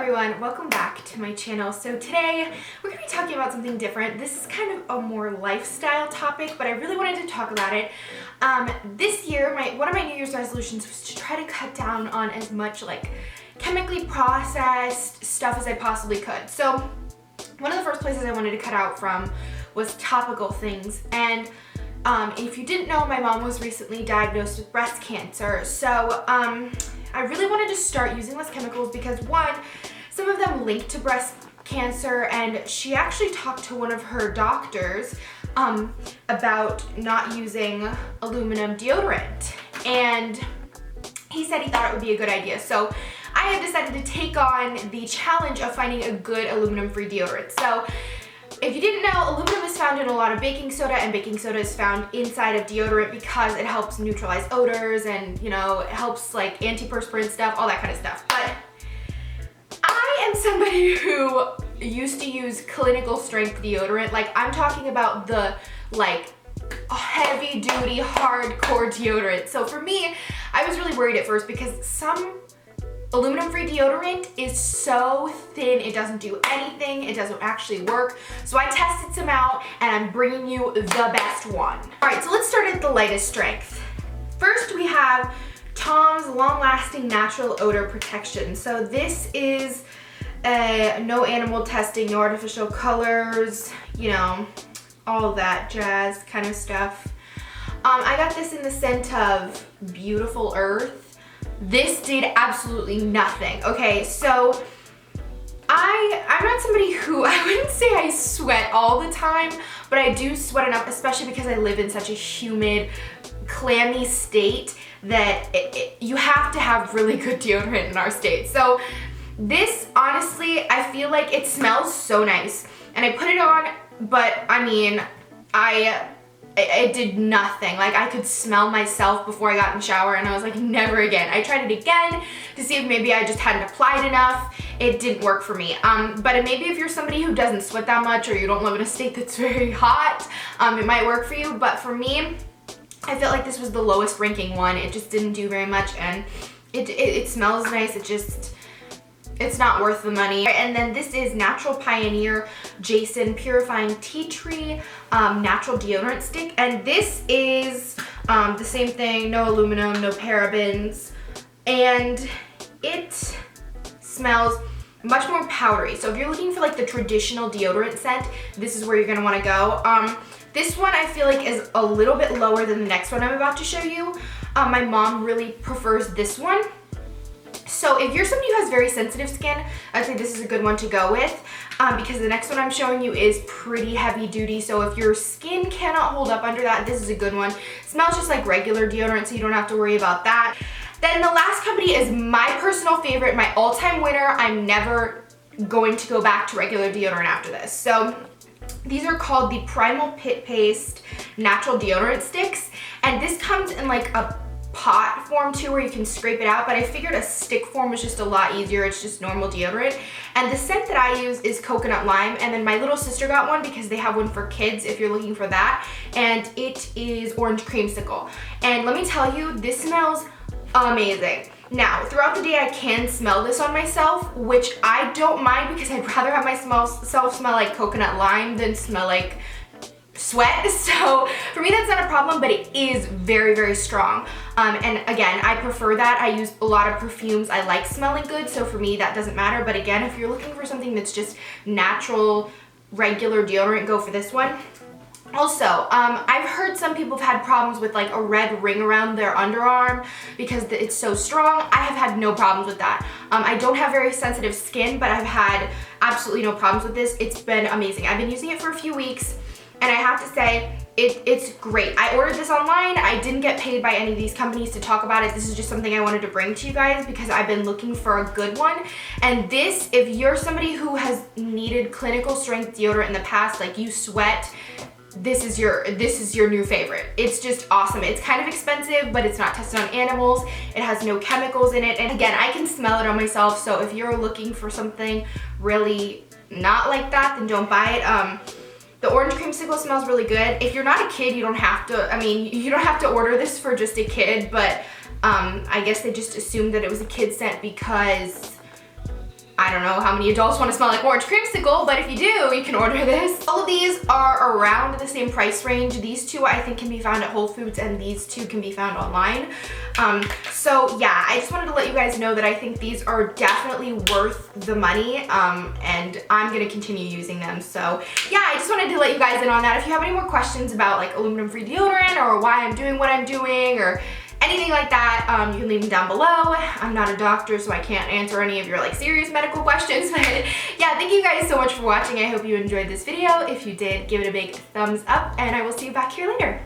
everyone, welcome back to my channel. So today we're going to be talking about something different. This is kind of a more lifestyle topic, but I really wanted to talk about it. This year, one of my New Year's resolutions was to try to cut down on as much like chemically processed stuff as I possibly could. So one of the first places I wanted to cut out from was topical things. And if you didn't know, my mom was recently diagnosed with breast cancer. So I really wanted to start using less chemicals because one, some of them link to breast cancer, and she actually talked to one of her doctors about not using aluminum deodorant, and he said he thought it would be a good idea. So I have decided to take on the challenge of finding a good aluminum-free deodorant. So if you didn't know, aluminum is found in a lot of baking soda, and baking soda is found inside of deodorant because it helps neutralize odors and, you know, it helps like antiperspirant stuff, all that kind of stuff. But I am somebody who used to use clinical strength deodorant. Like, I'm talking about the like heavy duty, hardcore deodorant. So for me, I was really worried at first because some aluminum-free deodorant is so thin, it doesn't do anything, it doesn't actually work. So I tested some out and I'm bringing you the best one. All right, so let's start at the lightest strength. First, we have Tom's long-lasting natural odor protection. So this is no animal testing, no artificial colors, you know, all that jazz kind of stuff. I got this in the scent of Beautiful Earth. This did absolutely nothing. Okay, so I'm not somebody who, I wouldn't say I sweat all the time, but I do sweat enough, especially because I live in such a humid, clammy state that you have to have really good deodorant in our state. So this, honestly, I feel like it smells so nice. And I put it on, but I mean, it did nothing. Like, I could smell myself before I got in the shower and I was like, never again. I tried it again to see if maybe I just hadn't applied enough. It didn't work for me. But maybe if you're somebody who doesn't sweat that much or you don't live in a state that's very hot, it might work for you. But for me, I felt like this was the lowest ranking one. It just didn't do very much, and it smells nice. It's not worth the money. And then this is Natural Pioneer Jason Purifying Tea Tree Natural Deodorant Stick. And this is the same thing, no aluminum, no parabens. And it smells much more powdery. So if you're looking for like the traditional deodorant scent, this is where you're gonna wanna go. This one I feel like is a little bit lower than the next one I'm about to show you. My mom really prefers this one. So if you're somebody who has very sensitive skin, I'd say this is a good one to go with because the next one I'm showing you is pretty heavy duty. So if your skin cannot hold up under that, this is a good one. It smells just like regular deodorant, so you don't have to worry about that. Then the last company is my personal favorite, my all-time winner. I'm never going to go back to regular deodorant after this. So these are called the Primal Pit Paste Natural Deodorant Sticks. And this comes in like a pot form too, where you can scrape it out, but I figured a stick form was just a lot easier. It's just normal deodorant. And the scent that I use is coconut lime, and then my little sister got one because they have one for kids if you're looking for that, and it is orange creamsicle. And let me tell you, this smells amazing. Now, throughout the day I can smell this on myself, which I don't mind because I'd rather have myself smell like coconut lime than smell like sweat. So for me that's not a problem, but it is very, very strong. And again, I prefer that. I use a lot of perfumes. I like smelling good, so for me that doesn't matter. But again, if you're looking for something that's just natural, regular deodorant, go for this one. Also, I've heard some people have had problems with like a red ring around their underarm because it's so strong. I have had no problems with that. I don't have very sensitive skin, but I've had absolutely no problems with this. It's been amazing. I've been using it for a few weeks, and I have to say, it's great. I ordered this online. I didn't get paid by any of these companies to talk about it. This is just something I wanted to bring to you guys because I've been looking for a good one. And this, if you're somebody who has needed clinical strength deodorant in the past, like you sweat, this is your new favorite. It's just awesome. It's kind of expensive, but it's not tested on animals. It has no chemicals in it. And again, I can smell it on myself. So if you're looking for something really not like that, then don't buy it. The orange creamsicle smells really good. If you're not a kid, you don't have to, I mean, you don't have to order this for just a kid, but I guess they just assumed that it was a kid scent because I don't know how many adults want to smell like orange creamsicle, but if you do, you can order this. All of these are around the same price range. These two I think can be found at Whole Foods and these two can be found online. So yeah, I just wanted to let you guys know that I think these are definitely worth the money, and I'm gonna continue using them. So yeah, I just wanted to let you guys in on that. If you have any more questions about like aluminum-free deodorant or why I'm doing what I'm doing or anything like that, you can leave them down below. I'm not a doctor, so I can't answer any of your like serious medical questions, but yeah, thank you guys so much for watching. I hope you enjoyed this video. If you did, give it a big thumbs up, and I will see you back here later.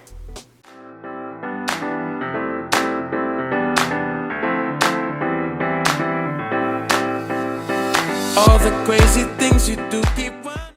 All the crazy things you do keep